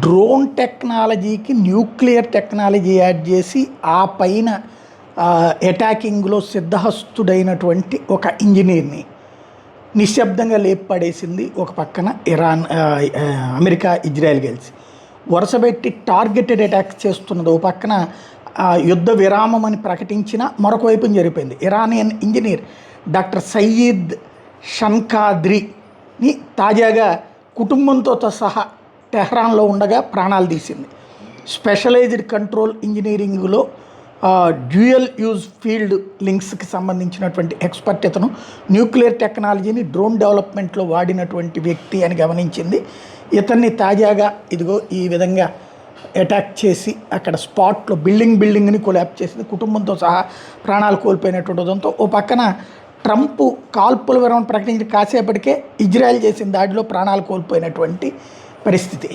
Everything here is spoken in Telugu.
డ్రోన్ టెక్నాలజీకి న్యూక్లియర్ టెక్నాలజీ యాడ్ చేసి ఆ పైన అటాకింగ్లో సిద్ధహస్తుడైనటువంటి ఒక ఇంజనీర్ని నిశ్శబ్దంగా లేపడేసింది ఒక పక్కన అమెరికా ఇజ్రాయెల్ కలిసి వరుసపెట్టి టార్గెటెడ్ అటాక్స్ చేస్తున్నది. ఒక పక్కన యుద్ధ విరామం అని ప్రకటించిన మరొక వైపున జరిగిపోయింది. ఇరానియన్ ఇంజనీర్ డాక్టర్ సయీద్ షన్కాద్రిని తాజాగా కుటుంబంతో సహా టెహ్రాన్లో ఉండగా ప్రాణాలు తీసింది. స్పెషలైజ్డ్ కంట్రోల్ ఇంజనీరింగ్లో డ్యూయల్ యూజ్ ఫీల్డ్ లింక్స్కి సంబంధించినటువంటి ఎక్స్పర్ట్. ఇతను న్యూక్లియర్ టెక్నాలజీని డ్రోన్ డెవలప్మెంట్లో వాడినటువంటి వ్యక్తి అని గమనించింది. ఇతన్ని తాజాగా ఇదిగో ఈ విధంగా అటాక్ చేసి అక్కడ స్పాట్లో బిల్డింగ్ని కొలాప్స్ చేసింది. కుటుంబంతో సహా ప్రాణాలు కోల్పోయినటువంటి ఉదంతో ఓ పక్కన ట్రంప్ కాల్పుల విరమణ ప్రకటించిన కాసేపటికే ఇజ్రాయెల్ చేసిన దాడిలో ప్రాణాలు కోల్పోయినటువంటి పరిస్థితి.